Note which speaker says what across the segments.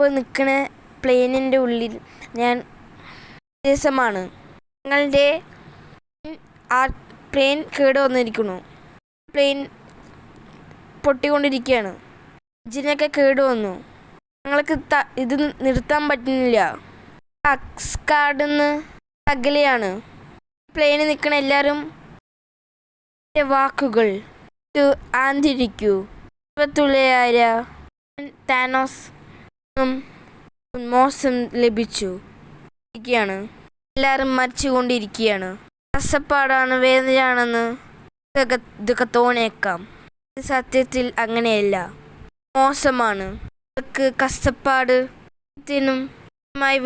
Speaker 1: ഇപ്പോൾ നിൽക്കുന്ന പ്ലെയിനിൻ്റെ ഉള്ളിൽ ഞാൻ ദിവസമാണ് ഞങ്ങളുടെ പ്ലെയിൻ കേട് വന്നിരിക്കുന്നു. പ്ലെയിൻ പൊട്ടിക്കൊണ്ടിരിക്കുകയാണ്. എഞ്ചിനൊക്കെ കേട് വന്നു. ഞങ്ങൾക്ക് ഇത് നിർത്താൻ പറ്റുന്നില്ല. അക്സ്കാർഡിന്ന് അകലെയാണ് പ്ലെയിനിൽ നിൽക്കുന്ന എല്ലാവരും. വാക്കുകൾ ആന്തിരിക്കൂ. തുള്ളിയായ താനോസ് മോശം ലഭിച്ചു ഇരിക്കുകയാണ്. എല്ലാവരും മരിച്ചുകൊണ്ടിരിക്കുകയാണ്. കഷ്ടപ്പാടാണ്, വേദനയാണെന്ന് ഇതൊക്കെ തോന്നിയേക്കാം. സത്യത്തിൽ മോശമാണ്. അവർക്ക് കഷ്ടപ്പാട്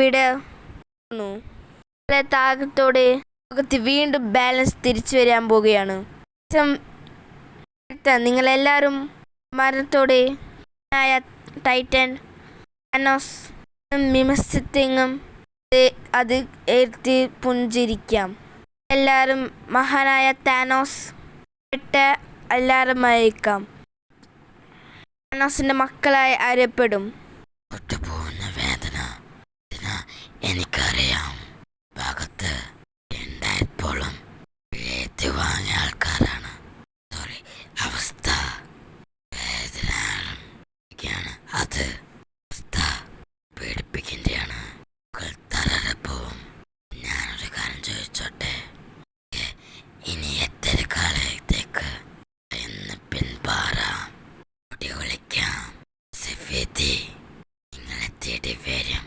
Speaker 1: വിട താകത്തോടെ ലോകത്ത് വീണ്ടും ബാലൻസ് തിരിച്ചു വരാൻ പോവുകയാണ്. നിങ്ങളെല്ലാവരും മരണത്തോടെ ടൈറ്റൻ താനോസ് വിമർശിച്ചെങ്കിലും അത് എടുത്ത് പുഞ്ചിരിക്കാം. എല്ലാവരും മഹാനായ താനോസ് എല്ലാവരുമായിരിക്കാം. താനോസിന്റെ മക്കളായി അറിയപ്പെടും.
Speaker 2: വേദന എനിക്കറിയാം. ഭാഗത്ത് ഉണ്ടായപ്പോഴും വാങ്ങിയ ആൾക്കാരാണ്. സോറി, അവസ്ഥ വേദനയാണ്. അത് അവസ്ഥ പേടിപ്പിക്കുന്നതാണ്. തറപ്പോവും. ഞാനൊരു കാര്യം ചോദിച്ചോട്ടെ, ഇനി എത്ര കാലത്തേക്ക് എന്ന് പിൻപാറാം വിളിക്കാം. സഫീദി നിങ്ങളെ തേടി വരും.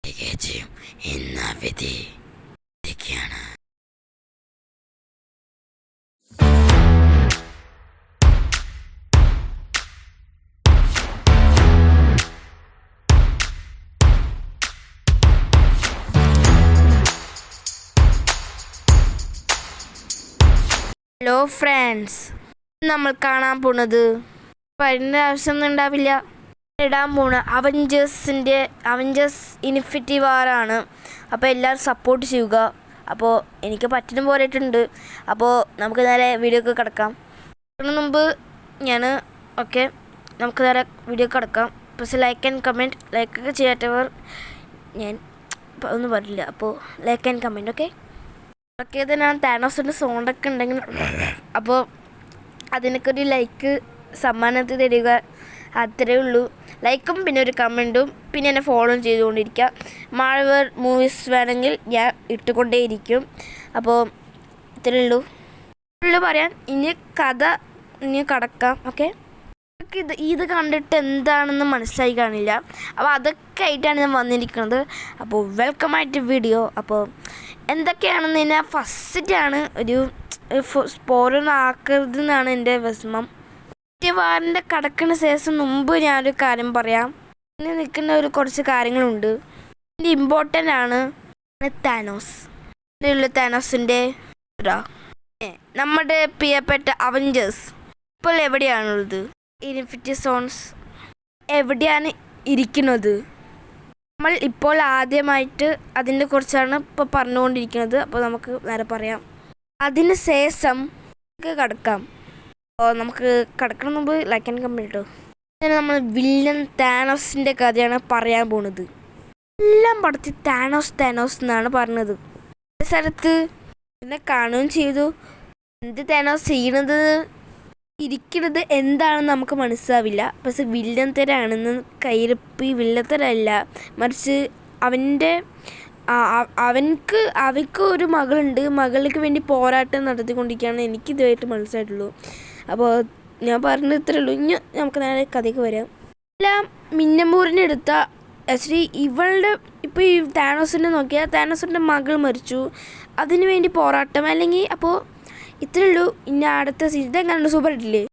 Speaker 2: തികച്ചും ഇന്ന വിധി ാണ്.
Speaker 1: ഹലോ ഫ്രണ്ട്സ്, നമ്മൾ കാണാൻ പോണത് അതിൻ്റെ ആവശ്യമൊന്നും ഉണ്ടാവില്ല. ഇടാൻ പോണ അവഞ്ചേഴ്സ് ഇൻഫിനിറ്റി വാറാണ്. അപ്പോൾ എല്ലാവരും സപ്പോർട്ട് ചെയ്യുക. അപ്പോൾ എനിക്ക് പറ്റുന്ന പോലെയിട്ടുണ്ട്. അപ്പോൾ നമുക്ക് നേരെ വീഡിയോക്ക് കിടക്കാം. അതിന് മുമ്പ് നമുക്ക് നേരെ വീഡിയോ കിടക്കാം. പക്ഷേ ലൈക്ക് ആൻഡ് കമൻറ്റ്, ലൈക്കൊക്കെ ചെയ്യാത്തവർ ഞാൻ ഒന്നും പറഞ്ഞില്ല. അപ്പോൾ ലൈക്ക് ആൻഡ് കമൻറ്റ് ഓക്കെ ഞാൻ താനോസിൻ്റെ സൗണ്ടൊക്കെ ഉണ്ടെങ്കിൽ അപ്പോൾ അതിനൊക്കെ ഒരു ലൈക്ക് സമ്മാനത്തിൽ തരിക. അത്രേ ഉള്ളൂ. ലൈക്കും പിന്നെ ഒരു കമൻറ്റും പിന്നെ എന്നെ ഫോളോ ചെയ്തുകൊണ്ടിരിക്കുക. മാൾവർ മൂവീസ് വേണമെങ്കിൽ ഞാൻ ഇട്ടുകൊണ്ടേയിരിക്കും. അപ്പോൾ ഇത്രേ ഉള്ളൂ പറയാൻ. ഇനി കടക്കാം. ഓക്കെ, ഇത് കണ്ടിട്ട് എന്താണെന്ന് മനസ്സിലായി കാണില്ല. അപ്പോൾ അതൊക്കെ ആയിട്ടാണ് ഞാൻ വന്നിരിക്കുന്നത്. അപ്പോൾ വെൽക്കം ആയിട്ട് വീഡിയോ. അപ്പോൾ എന്തൊക്കെയാണെന്ന് ഞാൻ ഫസ്റ്റാണ് ഒരു സ്പോയിലർ ആക്കരുതെന്നാണ് എൻ്റെ വിഷമം. വാറിൻ്റെ കടക്കുന്ന ശേഷം മുമ്പ് ഞാനൊരു കാര്യം പറയാം. ഇനി നിൽക്കുന്ന കുറച്ച് കാര്യങ്ങളുണ്ട്. ഇതിൻ്റെ ഇമ്പോർട്ടൻ്റ് ആണ് താനോസിൻ്റെ നമ്മുടെ പ്രിയപ്പെട്ട അവഞ്ചേഴ്സ് ഇപ്പോൾ എവിടെയാണുള്ളത്? ഇൻഫിനിറ്റി സോൺസ് എവിടെയാണ് ഇരിക്കുന്നത്? നമ്മൾ ഇപ്പോൾ ആദ്യമായിട്ട് അതിനെ കുറിച്ചാണ് ഇപ്പോൾ പറഞ്ഞുകൊണ്ടിരിക്കുന്നത്. അപ്പോൾ നമുക്ക് നേരെ പറയാം. അതിന് ശേഷം കിടക്കാം. അപ്പോൾ നമുക്ക് കിടക്കുന്ന മുമ്പ് ലൈക്ക് ആൻഡ് കമൻറ്റ് കേട്ടോ. നമ്മൾ വില്ലൻ താനോസിൻ്റെ കഥയാണ് പറയാൻ പോണത്. എല്ലാം പടത്തിൽ താനോസ് എന്നാണ് പറഞ്ഞത്. സ്ഥലത്ത് എന്നെ കാണുകയും ചെയ്തു. എന്ത് താനോസ് ഇരിക്കുന്നത് എന്താണെന്ന് നമുക്ക് മനസ്സിലാവില്ല. പക്ഷെ വില്ലൻ തരാണെന്ന് കയ്യിലിപ്പി വില്ലത്തരല്ല, മറിച്ച് അവർക്ക് ഒരു മകളുണ്ട്. മകൾക്ക് വേണ്ടി പോരാട്ടം നടത്തിക്കൊണ്ടിരിക്കുകയാണ്. എനിക്കിതുമായിട്ട് മനസ്സിലായിട്ടുള്ളൂ. അപ്പോൾ ഞാൻ പറഞ്ഞത് ഇത്രയേ ഉള്ളൂ. ഇനി നമുക്ക് നേരെ കഥയ്ക്ക് വരാം. എല്ലാം മിന്നമ്പൂരിനെടുത്ത ആക്ച്വലി ഇവളുടെ ഇപ്പോൾ ഈ താനോസിനെ നോക്കിയാൽ താനോസിൻ്റെ മകൾ മരിച്ചു. അതിനു വേണ്ടി പോരാട്ടം അല്ലെങ്കിൽ അപ്പോൾ ഇത്രയേ ഉള്ളൂ. ഇനി അടുത്ത സീൻ ഇതെങ്ങനെ സൂപ്പർ ആയിട്ടില്ലേ?